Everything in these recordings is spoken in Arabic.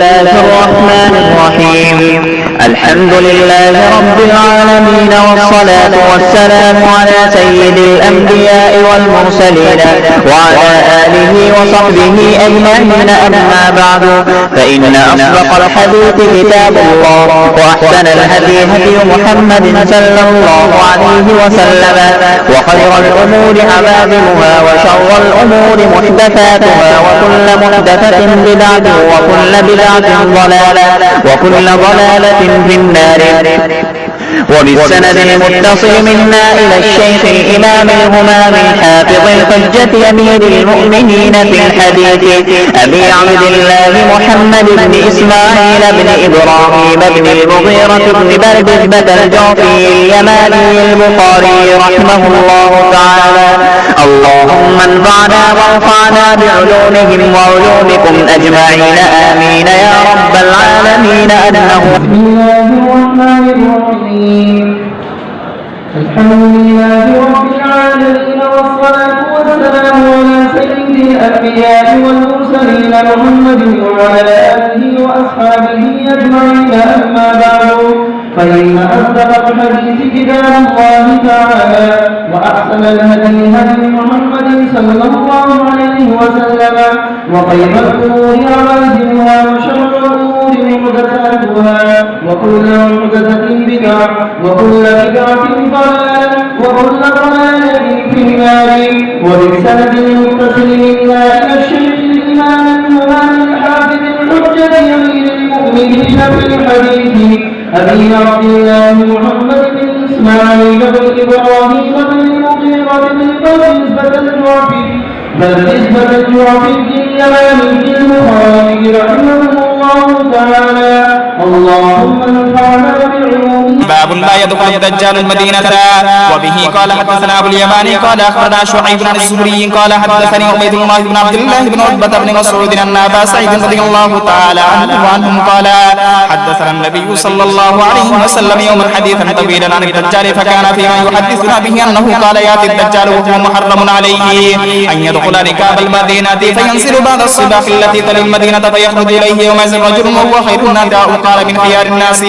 الله الرحمن الرحيم. الحمد لله رب العالمين، والصلاة والسلام على سيد الأنبياء والمرسلين وعلى آله وصحبه أجمعين. أما بعد، فإن أصدق الحديث كتاب الله، وأحسن الهدي هدي محمد صلى الله عليه وسلم، وخير الأمور عبادها، وشر الأمور محدثاتها، وكل محدثة بدعة، وكل بدعة ضلالة، وكل ضلالة في النار. وبالسند المتصل منا إلى الشيخ الإمام الهمام الحافظ الحجة أمير المؤمنين في الحديث أبي عبد الله محمد بن إسماعيل بن إبراهيم بن المغيرة بن بردبة الجعفي اليماني البخاري رحمه الله تعالى. اللهم انفعنا وارفعنا بعلومهم وعلومكم أجمعين، آمين يا رب العالمين. أنه الحمد لله رب العالمين، والصلاة والسلام على سيد الأنبياء والمرسلين محمد وعلى آله وأصحابه أجمعين. أما بعد، فإن أصدق الحديث كتاب الله تعالى، وأحسن الهدي هدي محمد صلى الله عليه وسلم، وخير الأمور عوازمها، وشر الأمور محدثاتها، وكل محدثة بدعة، وكل بدعة ضلالة، وكل ضلالة في النار. وبالسند المتصل منا إلى الشيخ الإمام الهمام الحافظ الحجة أمير المؤمنين في الحديث أبي عبد الله محمد بن إسماعيل بن إبراهيم بن المغيرة بن بردبة الجعفي اليماني البخاري رحمه الله تعالى. اللهم انفعنا بعلومه. باب لا يدخل الدجال المدينة. وبه قال حدثنا أبو اليماني قال أخبرنا شعيب بن الزهري قال حدثني عبيد الله بن عبد الله بن عتبة بن مسعود أن أبا سعيد رضي الله تعالى عنه وعنهم قال حدثنا النبي صلى الله عليه وسلم يوما حديثا طويلا عن الدجال، فكان فيما يحدثنا به أنه قال يأتي الدجال وهو محرم عليه أن يدخل ركاب المدينة، فينزل بعد الصباح التي تلي المدينة، فيخرج إليه يومئذ رجل وهو خير الناس قال من خيار الناس،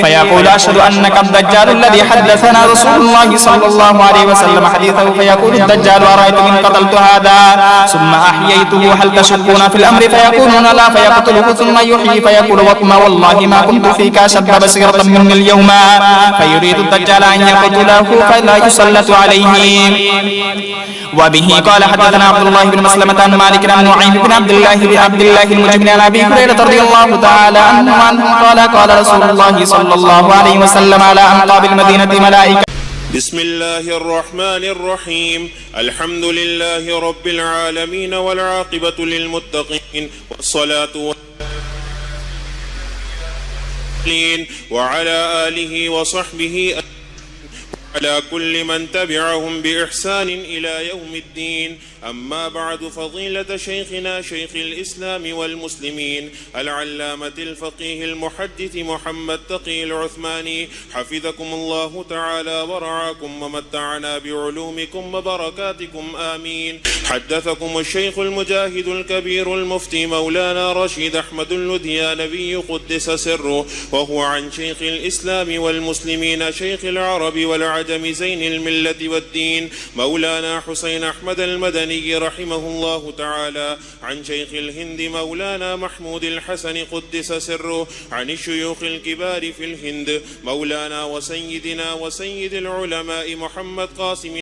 فيقول أشهد أنك الدجال الذي حدثنا رسول الله صلى الله عليه وسلم حديثه، فيقول الدجال أرأيت إن قتلت هذا ثم أحييته هل تشكون في الأمر؟ فيقولون لا، فيقتله ثم يحيي، فيقول وطما والله ما كنت فيك أشد بصيرة مني اليوم، فيريد الدجال أن يقتله فلا يسلط عليه. وبه قال حدثنا عبد الله بن مسلمة عن مالك عن نعيم بن عبد الله المجمل عن أبي هريرة رضي الله تعالى عنه قال قال رسول الله صلى الله عليه وسلم على أنقاب المدينة ملائكة. بسم الله الرحمن الرحيم. الحمد لله رب العالمين، والعاقبة للمتقين، والصلاة والسلام وعلى آله وصحبه على كل من تبعهم بإحسان إلى يوم الدين. أما بعد، فضيلة شيخنا شيخ الإسلام والمسلمين العلامة الفقيه المحدث محمد تقي العثماني حفظكم الله تعالى ورعاكم ومتعنا بعلومكم وبركاتكم، آمين. حدثكم الشيخ المجاهد الكبير المفتي مولانا رشيد أحمد اللديانبي قدس سره، وهو عن شيخ الإسلام والمسلمين شيخ العرب والعجم زين الملة والدين مولانا حسين أحمد المدني رحمه الله تعالى، عن شيخ الهند مولانا محمود الحسن قدس سره، عن الشيوخ الكبار في الهند مولانا وسيدنا وسيد العلماء محمد قاسم